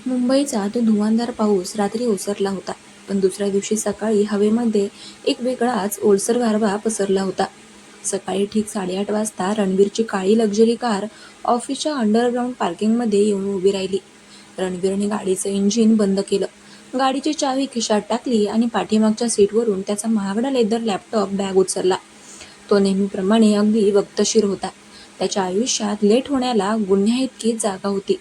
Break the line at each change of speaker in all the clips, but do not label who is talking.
मुंबईचा तो धुवांधार पाऊस रात्री ओसरला होता, पण दुसऱ्या दिवशी सकाळी हवेमध्ये एक वेगळाच ओलसर गारवा पसरला होता. सकाळी ठीक 8:30 वाजता रणवीरची काळी लक्झरी कार ऑफिसच्या अंडरग्राऊंड पार्किंगमध्ये येऊन उभी राहिली. रणवीरने गाडीचं इंजिन बंद केलं, गाडीची चावी खिशात टाकली आणि पाठीमागच्या सीटवरून त्याचा महागडा लेदर लॅपटॉप बॅग उचलला. तो नेहमीप्रमाणे अगदी वक्तशीर होता. त्याच्या आयुष्यात लेट होण्याला गुन्ह्याइतकीच जागा होती.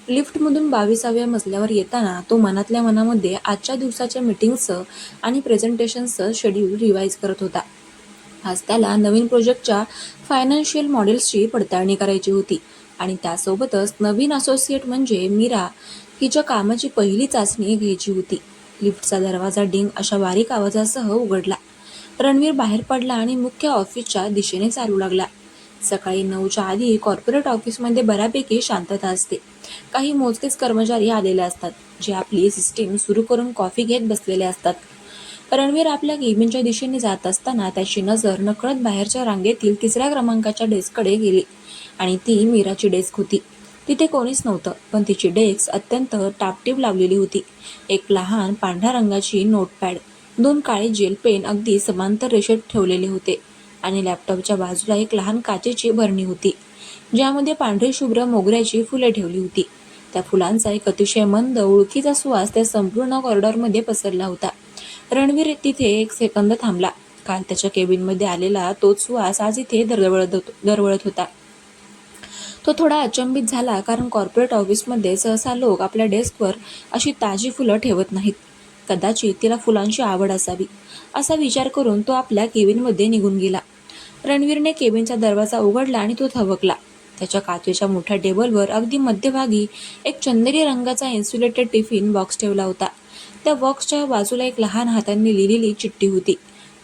लिफ्टमधून 22व्या मजल्यावर येताना तो मनातल्या मनामध्ये आजच्या दिवसाच्या मीटिंग्सचं आणि प्रेझेंटेशनचं शेड्यूल रिवाईज करत होता. आज त्याला नवीन प्रोजेक्टच्या फायनान्शियल मॉडेल्सची पडताळणी करायची होती आणि त्यासोबतच नवीन असोसिएट म्हणजे मीरा हिच्या कामाची पहिली चाचणी घ्यायची होती. लिफ्टचा दरवाजा डिंग अशा बारीक आवाजासह उघडला. रणवीर बाहेर पडला आणि मुख्य ऑफिसच्या दिशेने चालू लागला. सकाळी 9च्या आधी कॉर्पोरेट ऑफिसमध्ये बऱ्यापैकी शांतता असते. काही मोजकेच कर्मचारी आलेले असतात, जे आपली सिस्टीम सुरू करून कॉफी घेत बसलेले असतात. रणवीर आपल्या केबिनच्या दिशेने जात असताना त्याची नजर नकळत बाहेरच्या रांगेतील 3ऱ्या क्रमांकाच्या डेस्ककडे गेली आणि ती मीराची डेस्क होती. तिथे कोणीच नव्हतं, पण तिची डेस्क अत्यंत टापटीप लावलेली होती. एक लहान पांढऱ्या रंगाची नोटपॅड, 2 काळे जेल पेन अगदी समांतर रेषेत ठेवलेले होते आणि लॅपटॉपच्या बाजूला एक लहान काचेची भरणी होती, ज्यामध्ये पांढरी शुभ्र मोगऱ्याची फुले ठेवली होती. त्या फुलांचा एक अतिशय मंद ओळखीचा सुवास त्या संपूर्ण कॉरिडॉरमध्ये पसरला होता. रणवीर तिथे एक सेकंद थांबला. काल त्याच्या केबिनमध्ये आलेला तोच सुवास आज इथे दरवळत होता. तो थोडा अचंबित झाला, कारण कॉर्पोरेट ऑफिसमध्ये सहसा लोक आपल्या डेस्कवर अशी ताजी फुलं ठेवत नाहीत. कदाचित तिला फुलांची आवड असावी, असा विचार करून तो आपल्या केबिनमध्ये निघून गेला. रणवीरने केबिनचा दरवाजा उघडला आणि तो थबकला. त्याच्या काचेच्या मोठ्या टेबलवर अगदी मध्यभागी एक चंदेरी रंगाचा इन्सुलेटेड टिफिन बॉक्स ठेवला होता. त्या बॉक्सच्या बाजूला एक लहान हातांनी लिहिलेली चिठ्ठी होती.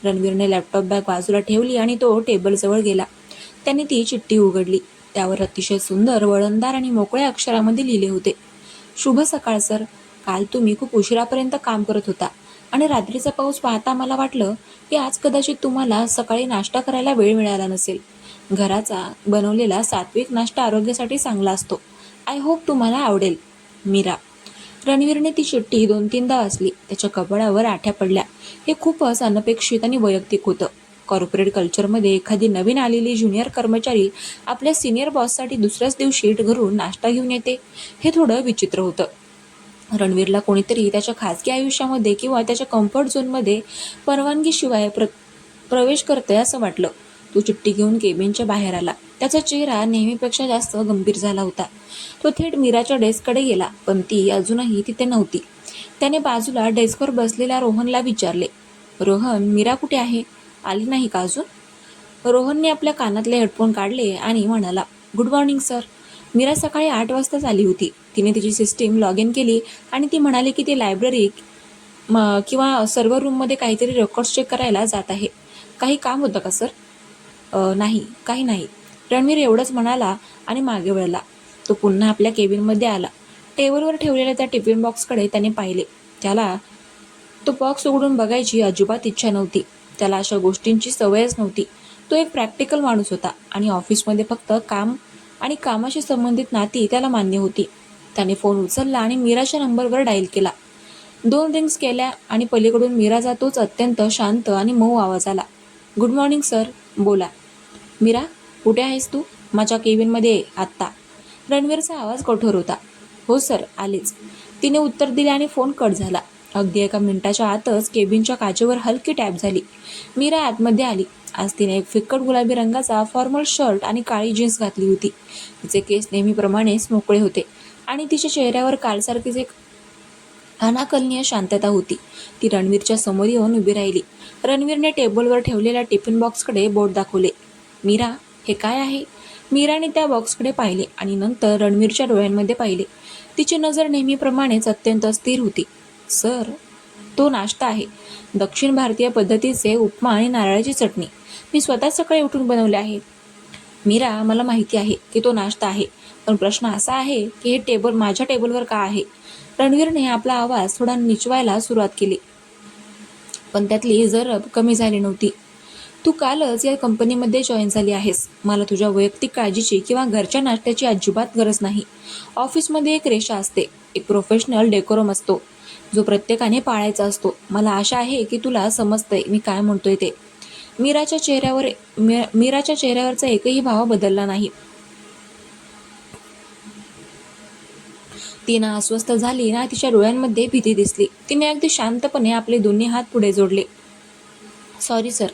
रणवीरने लॅपटॉप बॅग बाजूला ठेवली आणि तो टेबलजवळ गेला. त्याने ती चिठ्ठी उघडली. त्यावर अतिशय सुंदर, वळणदार आणि मोकळ्या अक्षरामध्ये लिहिले होते, शुभ सकाळ सर. काल तुम्ही खूप उशिरापर्यंत काम करत होता आणि रात्रीचा पाऊस पाहता मला वाटलं की आज कदाचित तुम्हाला सकाळी नाश्ता करायला वेळ मिळाला नसेल. घराचा बनवलेला सात्विक नाश्ता आरोग्यासाठी चांगला असतो. आय होप तुम्हाला आवडेल. मीरा. रणवीरने ती चिठ्ठी 2-3दा वाचली. त्याच्या कपाळावर आठ्या पडल्या. हे खूपच अनपेक्षित आणि वैयक्तिक होतं. कॉर्पोरेट कल्चरमध्ये एखादी नवीन आलेली ज्युनियर कर्मचारी आपल्या सिनियर बॉससाठी दुसऱ्याच दिवशी घरून नाश्ता घेऊन येते, हे थोडं विचित्र होतं. रणवीरला कोणीतरी त्याच्या खाजगी आयुष्यामध्ये किंवा त्याच्या कम्फर्ट झोनमध्ये परवानगीशिवाय प्रवेश करते असं वाटलं. तो चिठ्ठी घेऊन केबिनच्या बाहेर आला. त्याचा चेहरा नेहमीपेक्षा जास्त गंभीर झाला होता. तो थेट मीराच्या डेस्ककडे गेला, पण ती अजूनही तिथे नव्हती. त्याने बाजूला डेस्कवर बसलेल्या रोहनला विचारले, रोहन, मीरा कुठे आहे? आली नाही का अजून? रोहनने आपल्या कानातले हेडफोन काढले आणि म्हणाला, गुड मॉर्निंग सर. मीरा सकाळी 8 वाजताच आली होती. तिने तिची सिस्टीम लॉग इन केली आणि ती म्हणाली की ती लायब्ररी किंवा सर्व्हर रूममध्ये काहीतरी रेकॉर्ड्स चेक करायला जात आहे. काही काम होतं का सर? नाही, काही नाही. रणवीर एवढंच म्हणाला आणि मागे वळला. तो पुन्हा आपल्या केबिनमध्ये आला. टेबलवर ठेवलेल्या त्या टिफिन बॉक्सकडे त्याने पाहिले. त्याला तो बॉक्स उघडून बघायची अजिबात इच्छा नव्हती. त्याला अशा गोष्टींची सवयच नव्हती. तो एक प्रॅक्टिकल माणूस होता आणि ऑफिसमध्ये फक्त काम आणि कामाशी संबंधित नाती त्याला मान्य होती. त्याने फोन उचलला आणि मीराच्या नंबरवर डायल केला. 2 रिंग्स केल्या आणि पलीकडून मीराचा तोच अत्यंत शांत आणि मऊ आवाज आला, गुड मॉर्निंग सर. बोला. मीरा, कुठे आहेस तू? माझ्या केबिनमध्ये ये आत्ता. रणवीरचा आवाज कठोर होता. हो सर, आलेच. तिने उत्तर दिले आणि फोन कट झाला. अगदी एका मिनिटाच्या आतच केबिनच्या काचेवर हलकी टॅप झाली. मीरा आतमध्ये आली. आज तिने एक फिक्कट गुलाबी रंगाचा फॉर्मल शर्ट आणि काळी जीन्स घातली होती. तिचे केस नेहमीप्रमाणेच मोकळे होते आणि तिच्या चेहऱ्यावर कालसारखीच एक अनाकलनीय शांतता होती. ती रणवीरच्या समोर येऊन उभी राहिली. रणवीरने टेबलवर ठेवलेल्या टिफिन बॉक्सकडे बोट दाखवले. मीरा, हे काय आहे? मीराने त्या बॉक्सकडे पाहिले आणि नंतर रणवीरच्या डोळ्यांमध्ये पाहिले. तिची नजर नेहमीप्रमाणेच अत्यंत स्थिर होती. सर, तो नाश्ता आहे. दक्षिण भारतीय पद्धतीचे उपमा आणि नारळाची चटणी. मी स्वतः सकाळी उठून बनवले आहे. मीरा, मला माहिती आहे की तो नाश्ता आहे, पण प्रश्न असा आहे की हे टेबल माझ्या टेबलवर का आहे? रणवीरने आपला आवाज थोडा निचवायला सुरुवात केली, पण त्यातली जरब कमी झाली नव्हती. तू कालच या कंपनीमध्ये जॉईन झाली आहेस. मला तुझ्या वैयक्तिक काळजीची किंवा घरच्या नाश्त्याची अजिबात गरज नाही. ऑफिसमध्ये एक रेषा असते, एक प्रोफेशनल डेकोरम असतो, जो प्रत्येकाने पाळायचा असतो. मला आशा आहे की तुला समजतंय मी काय म्हणतोय ते. मीराच्या चेहऱ्यावरचा एकही भाव बदलला नाही. ती ना अस्वस्थ झाली ना तिच्या डोळ्यांमध्ये भीती दिसली. तिने अगदी शांतपणे आपले दोन्ही हात पुढे जोडले. सॉरी सर,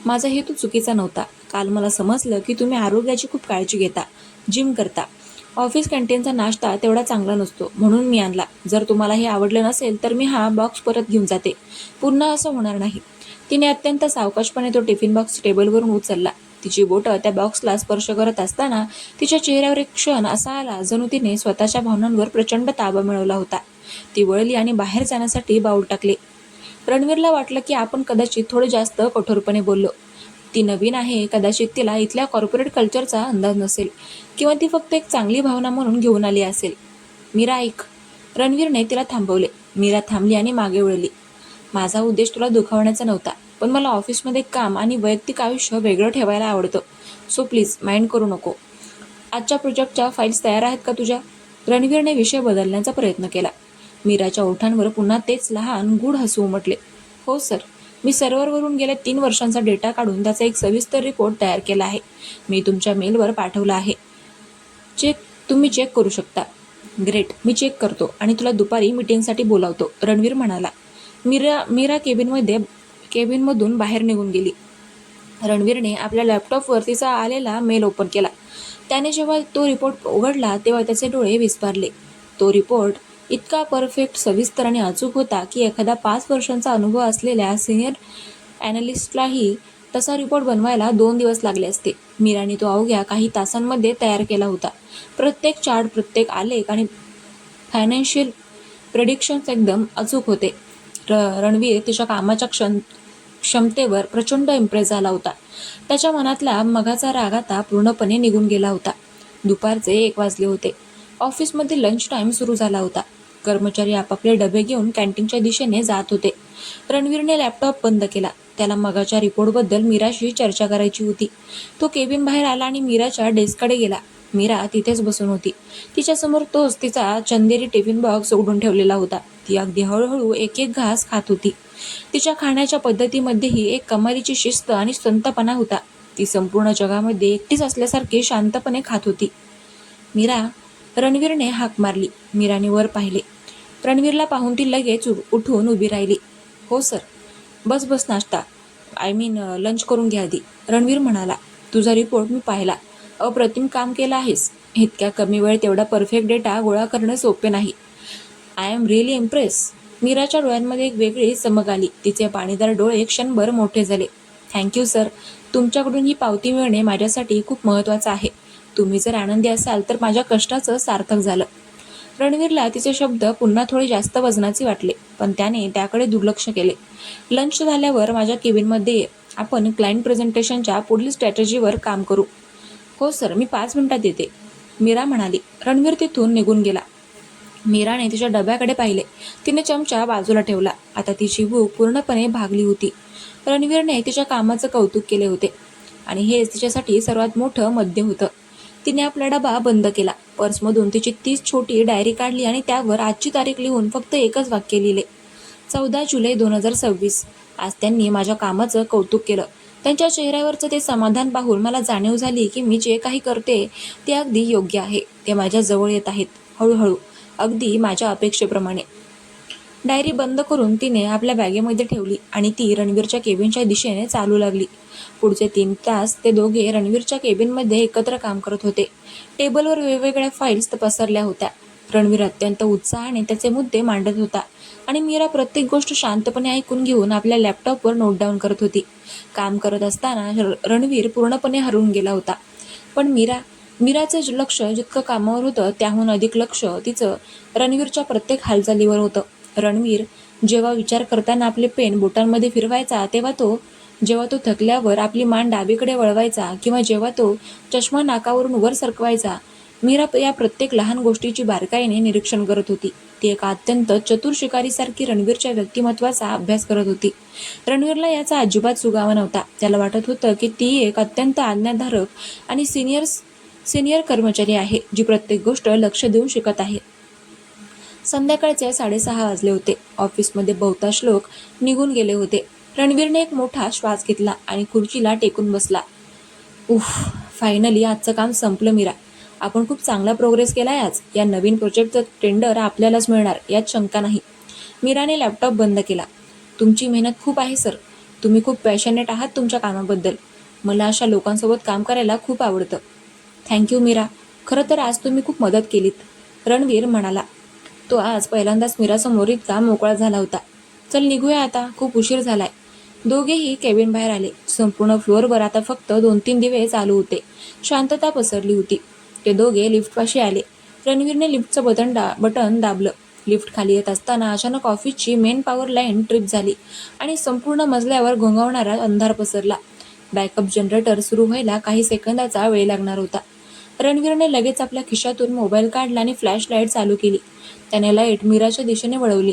माझा हेतू चुकीचा नव्हता. काल मला समजलं की तुम्ही आरोग्याची खूप काळजी घेता, जिम करता. ऑफिस कॅन्टीनचा नाश्ता तेवढा चांगला नसतो, म्हणून मी आणला. जर तुम्हाला हे आवडलं नसेल तर मी हा बॉक्स परत घेऊन जाते. पुन्हा असं होणार नाही. तिने अत्यंत सावकाशपणे तो टिफिन बॉक्स टेबलवरून उचलला. तिची बोटं त्या बॉक्सला स्पर्श करत असताना तिच्या चेहऱ्यावर एक क्षण असा आला जणू तिने स्वतःच्या भावनांवर प्रचंड ताबा मिळवला होता. ती वळली आणि बाहेर जाण्यासाठी पाऊल टाकले. रणवीरला वाटलं की आपण कदाचित थोडे जास्त कठोरपणे बोललो. ती नवीन आहे, कदाचित तिला इथल्या कॉर्पोरेट कल्चरचा अंदाज नसेल, किंवा ती फक्त एक चांगली भावना म्हणून घेऊन आली असेल. मीरा ऐक. रणवीरने तिला थांबवले. मीरा थांबली आणि मागे वळली. माझा उद्देश तुला दुखावण्याचा नव्हता, पण मला ऑफिसमध्ये काम आणि वैयक्तिक आयुष्य वेगळं ठेवायला आवडतं. सो प्लीज माइंड करू नको. आजच्या प्रोजेक्टच्या फाईल्स तयार आहेत का तुझ्या? रणवीरने विषय बदलण्याचा प्रयत्न केला. मीराच्या ओठांवर पुन्हा तेच लहान गूढ हसू उमटले. हो सर, मी सर्व्हरवरून गेल्या 3 वर्षांचा डेटा काढून त्याचा एक सविस्तर रिपोर्ट तयार केला आहे. मी तुमच्या मेलवर पाठवला आहे. तुम्ही चेक करू शकता. ग्रेट, मी चेक करतो आणि तुला दुपारी मीटिंगसाठी बोलावतो, रणवीर म्हणाला. मीरा केबिनमधून बाहेर निघून गेली. रणवीरने आपल्या लॅपटॉपवर तिचा आलेला मेल ओपन केला. त्याने जेव्हा तो रिपोर्ट उघडला तेव्हा त्याचे डोळे विस्फारले. तो रिपोर्ट इतका परफेक्ट, सविस्तर आणि अचूक होता की एखादा 5 वर्षांचा अनुभव असलेल्या सिनियर ॲनालिस्टलाही तसा रिपोर्ट बनवायला 2 दिवस लागले असते. मीराने तो अवघ्या काही तासांमध्ये तयार केला होता. प्रत्येक चार्ट, प्रत्येक आलेख आणि फायनान्शियल प्रेडिक्शन्स एकदम अचूक होते. रणवीर तिच्या कामाच्या क्षमतेवर प्रचंड इम्प्रेस झाला होता. त्याच्या मनातला मघाचा राग आता पूर्णपणे निघून गेला होता. दुपारचे 1 वाजले होते. ऑफिसमध्ये लंच टाईम सुरू झाला होता. कर्मचारी आपापले डबे घेऊन कॅन्टीनच्या दिशेने जात होते. रणवीरने लॅपटॉप बंद केला. त्याला मगाच्या रिपोर्टबद्दल मीराशी चर्चा करायची होती. तो केबिन बाहेर आला आणि मीराच्या डेस्ककडे गेला. मीरा तिथेच बसून होती. तिच्यासमोर तोच तिचा चंदेरी टिफिन बॉक्स उघडून ठेवलेला होता. ती अगदी हळूहळू एक एक घास खात होती. तिच्या खाण्याच्या पद्धतीमध्येही एक कमालीची शिस्त आणि संतपणा होता. ती संपूर्ण जगामध्ये एकटीच असल्यासारखी शांतपणे खात होती. मीरा, रणवीरने हाक मारली. मीराने वर पाहिले. रणवीरला पाहून ती लगेच उठून उभी राहिली. हो सर. बस नाश्ता लंच करून घ्या आधी, रणवीर म्हणाला. तुझा रिपोर्ट मी पाहिला. अप्रतिम काम केलं आहेस. इतक्या कमी वेळेत तेवढा परफेक्ट डेटा गोळा करणे सोपे नाही. I am really impress. मीराच्या डोळ्यांमध्ये एक वेगळी चमक आली. तिचे पाणीदार डोळे क्षणभर मोठे झाले. Thank you sir. तुमच्याकडून ही पावती मिळणे माझ्यासाठी खूप महत्त्वाचं आहे. तुम्ही जर आनंदी असाल तर माझ्या कष्टाचं सार्थक झालं. रणवीरला तिचे शब्द पुन्हा थोडे जास्त वजनाचे वाटले, पण त्याने त्याकडे दुर्लक्ष केले. लंच झाल्यावर माझ्या केबिनमध्ये आपण क्लायंट प्रेझेंटेशनच्या पुढील स्ट्रॅटेजीवर काम करू. हो सर, मी 5 मिनिटात येते, मीरा म्हणाली. रणवीर तिथून निघून गेला. मीराने तिच्या डब्याकडे पाहिले. तिने चमचा बाजूला ठेवला. आता तिची भूक पूर्णपणे भागली होती. रणवीरने तिच्या कामाचं कौतुक केले होते आणि हेच तिच्यासाठी सर्वात मोठं मद्य होतं. तिने आपला डबा बंद केला. पर्समधून तिची 30 छोटी डायरी काढली आणि त्यावर आजची तारीख लिहून फक्त एकच वाक्य लिहिले. 14 जुलै 2026. आज त्यांनी माझ्या कामाचं कौतुक केलं. त्यांच्या चेहऱ्यावरचं ते समाधान पाहून मला जाणीव झाली की मी जे काही करते ते अगदी योग्य आहे. ते माझ्या जवळ येत आहेत, हळूहळू, अगदी माझ्या अपेक्षेप्रमाणे. डायरी बंद करून तिने आपल्या बॅगेमध्ये ठेवली आणि ती रणवीरच्या केबिनच्या दिशेने चालू लागली. पुढचे 3 तास ते दोघे रणवीरच्या केबिनमध्ये एकत्र काम करत होते. टेबलवर वेगवेगळ्या फाईल्स पसरल्या होत्या. रणवीर अत्यंत उत्साहाने त्याचे मुद्दे मांडत होता आणि मीरा प्रत्येक गोष्ट शांतपणे ऐकून घेऊन आपल्या लॅपटॉपवर नोट डाऊन करत होती. काम करत असताना रणवीर पूर्णपणे हरवून गेला होता. पण मीराचं लक्ष जितकं कामावर होतं त्याहून अधिक लक्ष तिचं रणवीरच्या प्रत्येक हालचालीवर होतं. रणवीर जेव्हा विचार करताना आपले पेन बोटांमध्ये फिरवायचा, जेव्हा तो थकल्यावर आपली मान डावीकडे वळवायचा, किंवा जेव्हा तो चष्मा नाकावरून वर सरकवायचा, मीरा या प्रत्येक लहान गोष्टीची बारकाईने निरीक्षण करत होती. ती एका अत्यंत चतुर शिकारीसारखी रणवीरच्या व्यक्तिमत्वाचा अभ्यास करत होती. रणवीरला याचा अजिबात सुगावा नव्हता. त्याला वाटत होतं की ती एक अत्यंत आज्ञाधारक आणि सिनियर कर्मचारी आहे, जी प्रत्येक गोष्ट लक्ष देऊन शिकत आहे. संध्याकाळचे 6:30 वाजले होते. ऑफिसमध्ये बहुतांश लोक निघून गेले होते. रणवीरने एक मोठा श्वास घेतला आणि खुर्चीला टेकून बसला. उफ, फायनली आजचं काम संपलं मीरा. आपण खूप चांगला प्रोग्रेस केलाय आज. या नवीन प्रोजेक्टचं टेंडर आपल्यालाच मिळणार यात शंका नाही. मीराने लॅपटॉप बंद केला. तुमची मेहनत खूप आहे सर. तुम्ही खूप पॅशनेट आहात तुमच्या कामाबद्दल. मला अशा लोकांसोबत काम करायला खूप आवडतं. थँक्यू मीरा. खरं तर आज तुम्ही खूप मदत केलीत, रणवीर म्हणाला. तो आज पहिल्यांदाच मीरासमोर इतका मोकळा झाला होता. चल निघूया आता, खूप उशीर झालाय. दोघेही केबिन बाहेर आले. संपूर्ण फ्लोअरवर आता फक्त 2-3 दिवे चालू होते. शांतता पसरली होती. ते दोघे लिफ्टपाशी आले. रणवीरने लिफ्टचं बटन दाबलं. लिफ्ट खाली येत असताना अचानक ऑफिसची मेन पॉवर लाईन ट्रिप झाली आणि संपूर्ण मजल्यावर घोंघावणारा अंधार पसरला. बॅकअप जनरेटर सुरू व्हायला काही सेकंदाचा वेळ लागणार होता. रणवीरने लगेच आपल्या खिशातून मोबाईल काढला आणि फ्लॅश लाईट चालू केली. त्याने लाईट मीराच्या दिशेने वळवली.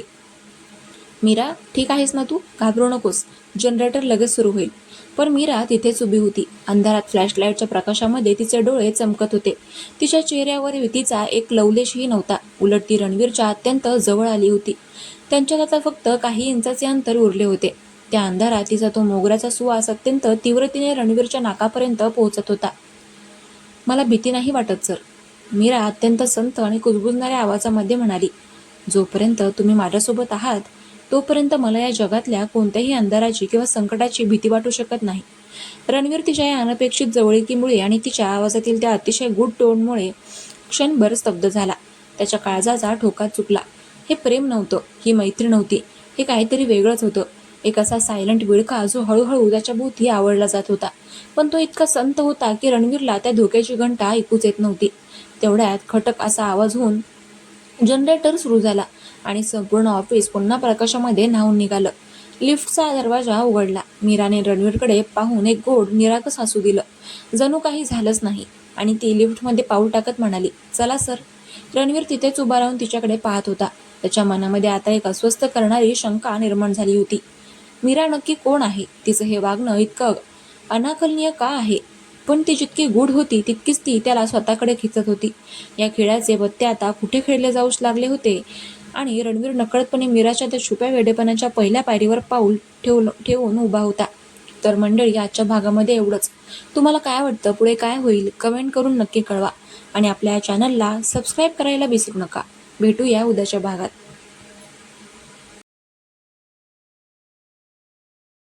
मीरा, ठीक आहेस ना तू? घाबरू नकोस. जनरेटर लगेच सुरू होईल. पण मीरा तिथेच उभी होती. अंधारात फ्लॅशलाईटच्या प्रकाशामध्ये तिचे डोळे चमकत होते. तिच्या चेहऱ्यावर भीतीचा एक लवलेशही नव्हता. उलट ती रणवीरच्या अत्यंत जवळ आली होती. त्यांच्यात आता फक्त काही इंचाचे अंतर उरले होते. त्या अंधारात तिचा तो मोगऱ्याचा सुवास अत्यंत तीव्रतेने रणवीरच्या नाकापर्यंत पोहोचत होता. मला भीती नाही वाटत सर, मीरा अत्यंत संत आणि कुजबुजणाऱ्या आवाजामध्ये म्हणाली. जोपर्यंत तुम्ही माझ्यासोबत आहात तोपर्यंत मला या जगातल्या कोणत्याही अंधाराची किंवा संकटाची भीती वाटू शकत नाही. रणवीर तिच्या या अनपेक्षित जवळीकीमुळे आणि तिच्या आवाजातील त्या अतिशय गुड टोनमुळे क्षणभर स्तब्ध झाला. त्याच्या काळजाचा ठोका चुकला. हे प्रेम नव्हतं, ही मैत्री नव्हती, हे काहीतरी वेगळंच होतं. एक असा सायलंट विळखा जो हळूहळू त्याच्या भोवती आवडला जात होता. पण तो इतका संत होता की रणवीरला त्या धोक्याची घंटा ऐकूच येत नव्हती. तेवढ्यात खटक असा आवाज होऊन जनरेटर सुरू झाला आणि संपूर्ण ऑफिस पुन्हा प्रकाशामध्ये न्हावून निघालं. लिफ्टचा दरवाजा उघडला. मीराने रणवीरकडे पाहून एक गोड निरागस हसू दिलं. जणू काही झालंच नाही आणि ती लिफ्टमध्ये पाऊल टाकत म्हणाली, चला सर. रणवीर तिथेच उभा राहून तिच्याकडे पाहत होता. त्याच्या मनामध्ये आता एक अस्वस्थ करणारी शंका निर्माण झाली होती. मीरा नक्की कोण आहे? तिचं हे वागणं इतकं अनाकलनीय का आहे? पण ती जितकी गूढ होती तितकीच ती त्याला स्वतःकडे खिचत होती. या खेळाचे पत्ते आता कुठे खेळले जाऊ लागले होते आणि रणवीर नकळतपणे मीराच्या त्या छुप्या वेडेपणाच्या पहिल्या पायरीवर पाऊल ठेवून उभा होता. तर मंडळी, आजच्या भागामध्ये एवढंच. तुम्हाला काय वाटतं, पुढे काय होईल? कमेंट करून नक्की कळवा आणि आपल्या चॅनलला सबस्क्राईब करायला विसरू नका. भेटूया उद्याच्या भागात.